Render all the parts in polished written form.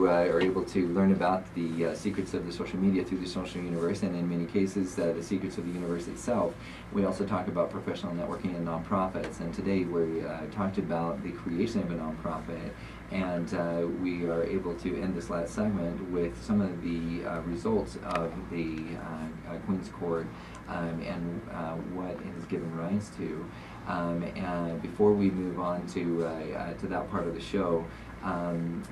you are able to learn about the secrets of the social media through the social universe, and in many cases the secrets of the universe itself. We also talk about professional networking and nonprofits, and today we talked about the creation of a nonprofit, and we are able to end this last segment with some of the results of the Queen's Court and what it has given rise to. And before we move on to that part of the show,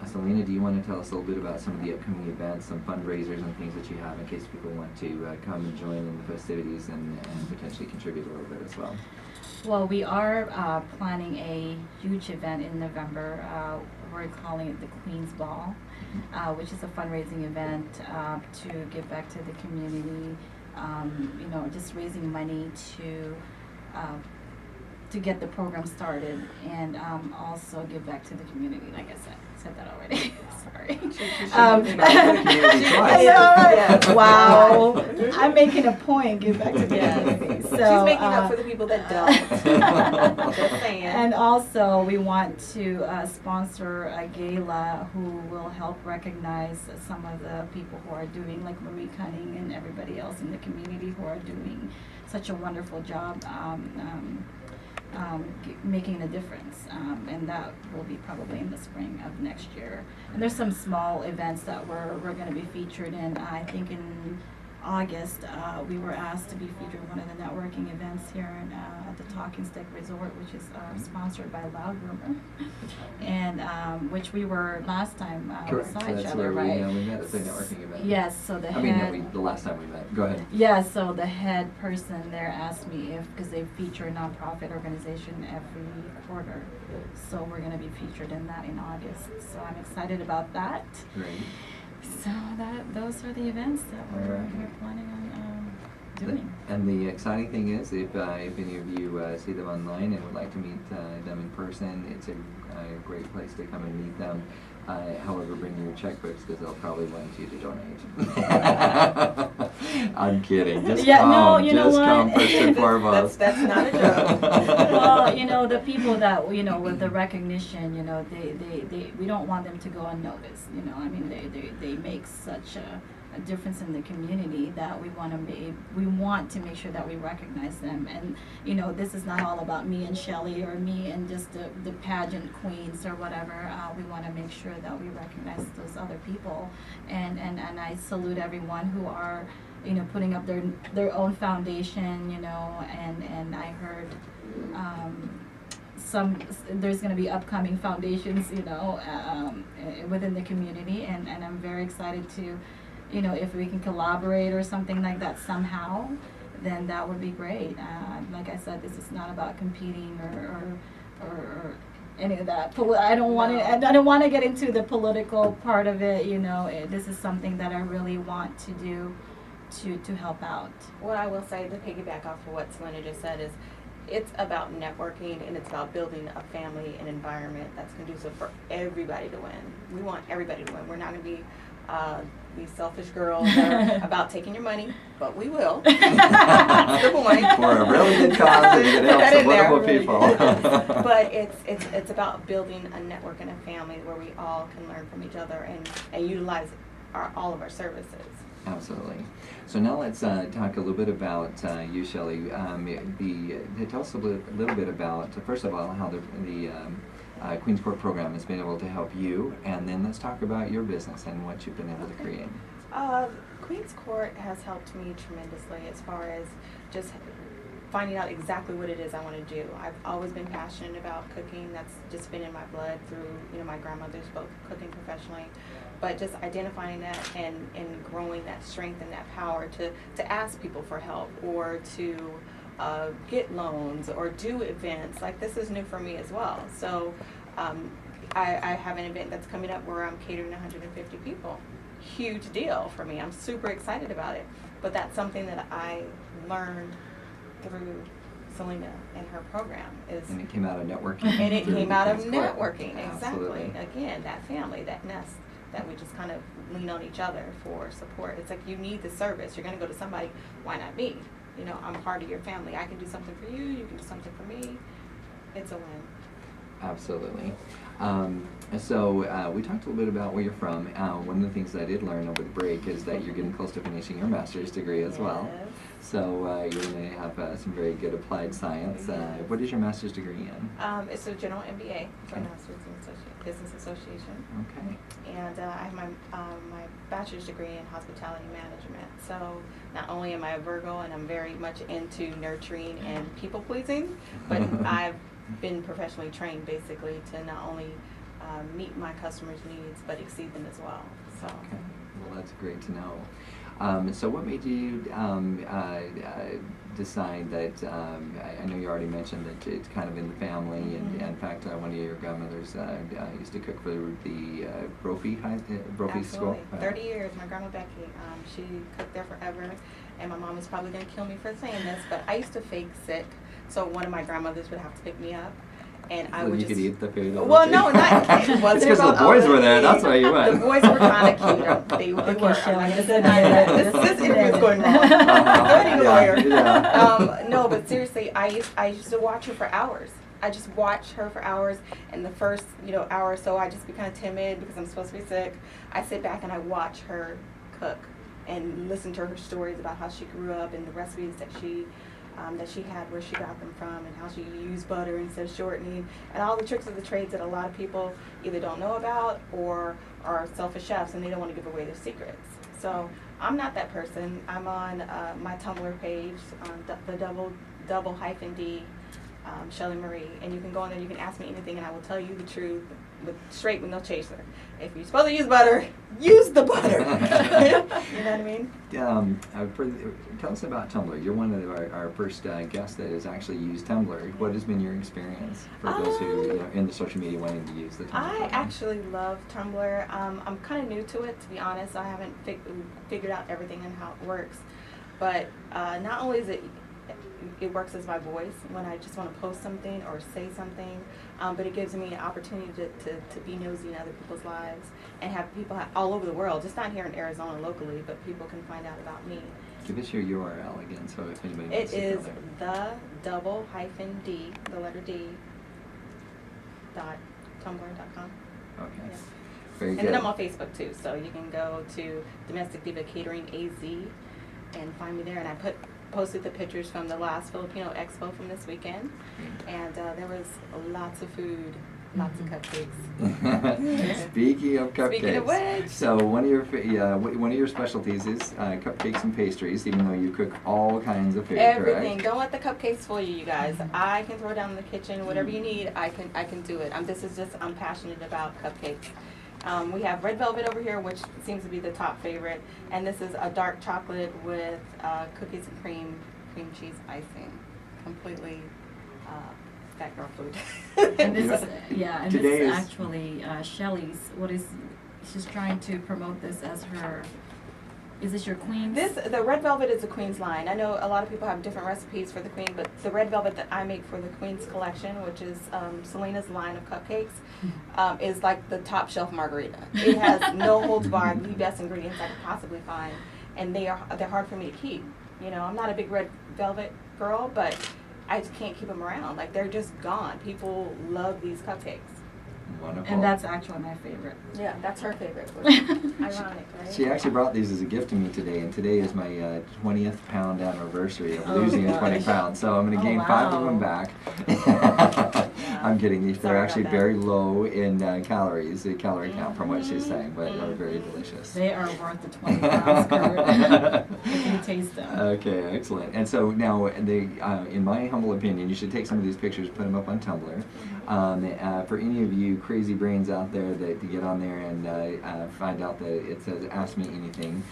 Selena, do you want to tell us a little bit about some of the upcoming events, some fundraisers and things that you have in case people want to come and join in the festivities and potentially contribute a little bit as well? Well, we are planning a huge event in November. We're calling it the Queen's Ball, which is a fundraising event to give back to the community. Just raising money to get the program started, and also give back to the community. Like I said that already. Sorry. Wow. I'm making a point. Give back to the community. So, she's making up for the people that don't. Just saying. And also, we want to sponsor a gala who will help recognize some of the people who are doing, like Marie Cunning and everybody else in the community who are doing such a wonderful job. Making a difference, and that will be probably in the spring of next year. And there's some small events that we're going to be featured in. I think in August we were asked to be featured in one of the networking events here at the Talking Stick Resort, which is sponsored by Loud Rumor, and which we were last time. Correct. Saw So each that's other, where right? we met at the networking event. Yes. So the head. The last time we met. Go ahead. Yeah, so the head person there asked me because they feature a nonprofit organization every quarter. So we're going to be featured in that in August. So I'm excited about that. Great. So those are the events that we're planning on doing. And the exciting thing is, if any of you see them online and would like to meet them in person, it's a great place to come and meet them. However, bring your checkbooks because they'll probably want you to donate. I'm kidding. Just come. No, you know just what? come first and foremost. That's not a joke. Well, the people that with the recognition, they we don't want them to go unnoticed. I mean, they make such a difference in the community that we want to make sure that we recognize them. And this is not all about me and Shelley or me and just the pageant queens or whatever. We want to make sure that we recognize those other people, and I salute everyone who are putting up their own foundation, and I heard there's going to be upcoming foundations within the community, and I'm very excited to if we can collaborate or something like that somehow, then that would be great. Like I said, this is not about competing or any of that. I don't want to get into the political part of it. This is something that I really want to do to help out. What I will say, to piggyback off of what Selena just said, is it's about networking, and it's about building a family and environment that's conducive for everybody to win. We want everybody to win. We're not going to be these selfish girls that are about taking your money, but we will. That's the point. For a really good cause and it helps some wonderful people. But it's about building a network and a family where we all can learn from each other and utilize all of our services. Absolutely. So now let's talk a little bit about you, Shelley. Tell us a little bit about, first of all, how the Queen's Court program has been able to help you, and then let's talk about your business and what you've been able to create. Queen's Court has helped me tremendously as far as just finding out exactly what it is I want to do. I've always been passionate about cooking. That's just been in my blood through, my grandmother's both cooking professionally. But just identifying that and growing that strength and that power to ask people for help or to get loans or do events. Like, this is new for me as well. So I have an event that's coming up where I'm catering 150 people. Huge deal for me. I'm super excited about it. But that's something that I learned through Selena and her program. And it came out of networking. And it came out of networking, exactly. Absolutely. Again, that family, that nest, that we just kind of lean on each other for support. It's like, you need the service. You're going to go to somebody. Why not me? I'm part of your family. I can do something for you. You can do something for me. It's a win. Absolutely. So we talked a little bit about where you're from. One of the things that I did learn over the break is that you're getting close to finishing your master's degree as well. Yes. So you're going to have some very good applied science. Yes. What is your master's degree in? It's a general MBA, Okay. Masters in Business Association. Okay. And I have my bachelor's degree in hospitality management. So not only am I a Virgo and I'm very much into nurturing and people pleasing, but I've been professionally trained basically to not only meet my customers' needs but exceed them as well. So. Okay. Well, that's great to know. So what made you decide that, I know you already mentioned that it's kind of in the family, and Mhm. in fact one of your grandmothers used to cook for the Brophy School. Absolutely. 30 years. My grandma Becky, she cooked there forever, and my mom is probably going to kill me for saying this, but I used to fake sick, so one of my grandmothers would have to pick me up. And I So would you could eat the food. Well, no, not it wasn't It's because the about boys all were there. the That's why you went. The boys were kind of cute. They Okay, were. Shelley, I'm not just gonna deny that. admit it. This interview is going wrong. Uh-huh. Go to a Yeah, lawyer. yeah. No, but seriously, I used to watch her for hours. I just watched her for hours, and the first hour or so, I just be kind of timid because I'm supposed to be sick. I sit back and I watch her cook and listen to her stories about how she grew up and the recipes that she had, where she got them from, and how she used butter instead of shortening, and all the tricks of the trades that a lot of people either don't know about or are selfish chefs and they don't want to give away their secrets. So I'm not that person. I'm on my Tumblr page, on the double hyphen D, Shelly Marie, and you can go on there. You can ask me anything, and I will tell you the truth, with no chaser. If you're supposed to use butter, use the butter. You know what I mean? Tell us about Tumblr. You're one of our first guests that has actually used Tumblr. What has been your experience for those who in the social media wanting to use the Tumblr? I program? actually love Tumblr. I'm kind of new to it, to be honest. I haven't figured out everything and how it works. But not only is it works as my voice when I just want to post something or say something, but it gives me an opportunity to be nosy in other people's lives and have people all over the world, just not here in Arizona locally, but people can find out about me. Give us your URL again, so if anybody wants It to go is there. the double hyphen D, the letter D, .tumblr.com. Okay. Yeah. Very And good. then I'm on Facebook too, so you can go to Domestic Diva Catering AZ and find me there. And I posted the pictures from the last Filipino Expo from this weekend, and there was lots of food, lots of cupcakes. Speaking of cupcakes, Speaking of which. so one of your specialties is cupcakes and pastries. Even though you cook all kinds of food, Everything. correct? Don't let the cupcakes fool you, you guys. I can throw down in the kitchen whatever you need. I can do it. I'm passionate about cupcakes. We have red velvet over here, which seems to be the top favorite, and this is a dark chocolate with cookies and cream cheese icing. Completely fat girl food. And this is, and Today this is is- actually Shelly's. She's trying to promote this as her, is this your queen's? The red velvet is the Queen's line. I know a lot of people have different recipes for the Queen, but the red velvet that I make for the Queen's collection, which is Selena's line of cupcakes, is like the top shelf margarita. It has no holds barred, the best ingredients I could possibly find, and they're hard for me to keep. I'm not a big red velvet girl, but I just can't keep them around. Like, they're just gone. People love these cupcakes. Wonderful. And that's actually my favorite. Yeah, that's her favorite. Which is ironic, right? She actually brought these as a gift to me today, and today is my 20th pound anniversary of Oh, losing gosh. 20 pounds. So I'm going to Oh, gain 5 of wow. them back. I'm kidding. They're Sorry actually about that. very low in calories, the calorie count from what she's saying, but they're very delicious. They are worth the 20 pounds, Kurt, if you taste them. Okay, excellent. And so now, in my humble opinion, you should take some of these pictures, put them up on Tumblr. For any of you crazy brains out there that get on there and find out that it says "Ask Me Anything,"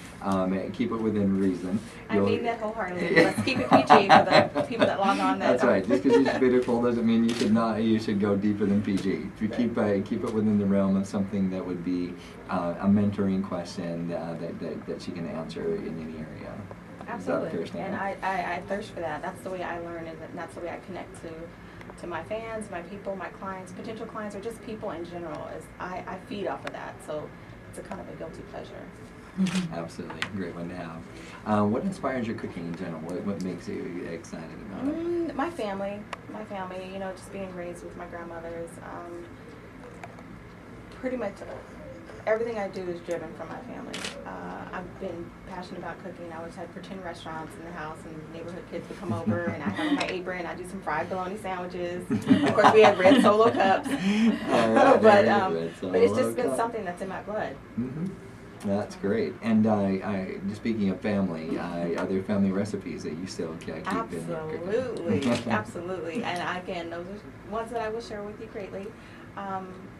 keep it within reason. I mean that wholeheartedly. Let's keep it PG for the people that log on. That's right. Just because she's beautiful doesn't mean you should not. You should go deeper than PG. To keep it within the realm of something that would be a mentoring question that she can answer in any area. Is that a fair Absolutely. statement? And I thirst for that. That's the way I learn, and that's the way I connect to my fans, my people, my clients, potential clients, or just people in general. I feed off of that. So it's a kind of a guilty pleasure. Absolutely, great one to have. What inspires your cooking in general? What makes you excited about it? My family, you know, just being raised with my grandmothers. Pretty much everything I do is driven from my family. I've been passionate about cooking. I always had pretend restaurants in the house, and neighborhood kids would come over, and I have on my apron, I do some fried bologna sandwiches. Of course, we had red Solo cups. But it's just been something that's in my blood. Mm-hmm. That's great. And just speaking of family, are there family recipes that you still keep in your cooking? Absolutely, absolutely. And again, those are ones that I will share with you greatly.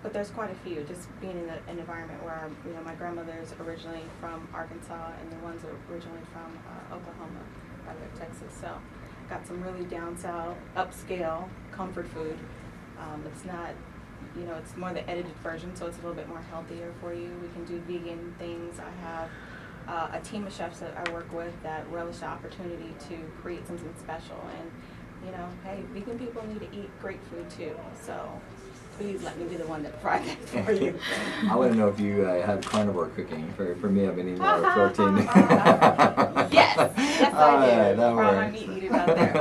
But there's quite a few. Just being in an environment where, you know, my grandmother's originally from Arkansas, and the ones are originally from Oklahoma, rather Texas. So, got some really down south, upscale comfort food. It's not, you know, it's more the edited version, so it's a little bit more healthier for you. We can do vegan things. I have a team of chefs that I work with that relish the opportunity to create something special. And, you know, hey, vegan people need to eat great food too. So please let me be the one that provides that for you. I want to know if you have carnivore cooking. For me, I've been eating a lot of protein. Yes, I do. That For all my works. meat eaters out there.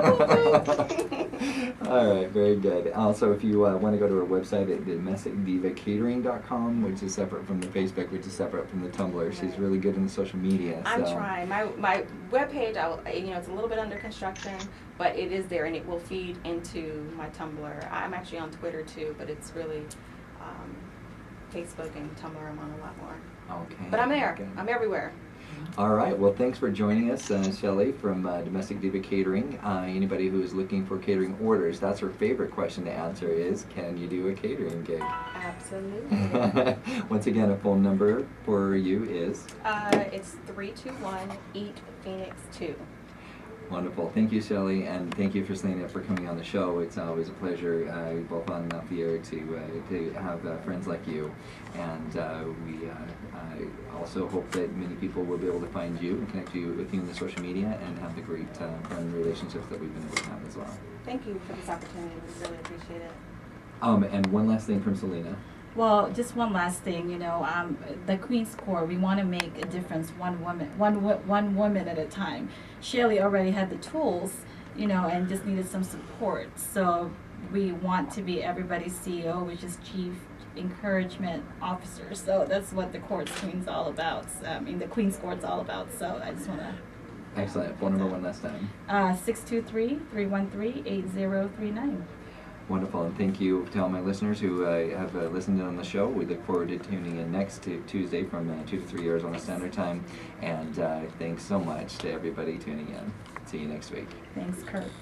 All right, very good. Also, if you want to go to our website at domesticdivacatering.com, which is separate from the Facebook, which is separate from the Tumblr. She's Right. really good in the social media. I'm so. trying. My webpage, you know, it's a little bit under construction, but it is there, and it will feed into my Tumblr. I'm actually on Twitter too, but it's really Facebook and Tumblr. I'm on a lot more. Okay. But I'm there. Good. I'm everywhere. All right. Well, thanks for joining us, Shelley from Domestic Diva Catering. Anybody who is looking for catering orders, that's her favorite question to answer is, can you do a catering gig? Absolutely. Once again, a phone number for you is? It's 321-EAT-PHOENIX2. Wonderful. Thank you, Shelley, and thank you for Selena for coming on the show. It's always a pleasure, both on and off the air, to have friends like you. And we also hope that many people will be able to find you and connect with you in the social media and have the great friend relationships that we've been able to have as well. Thank you for this opportunity. We really appreciate it. And one last thing from Selena. Well, just one last thing, you know, the Queen's Court, we want to make a difference one woman at a time. Shelley already had the tools, you know, and just needed some support. So we want to be everybody's CEO, which is Chief Encouragement Officer. So that's what the Queen's all about. The Queen's Court's all about. So I just want to. Excellent. Phone number one last time. 623-313-8039. Wonderful, and thank you to all my listeners who have listened in on the show. We look forward to tuning in next Tuesday from 2 to 3 Arizona Standard Time. And thanks so much to everybody tuning in. See you next week. Thanks, Kurt.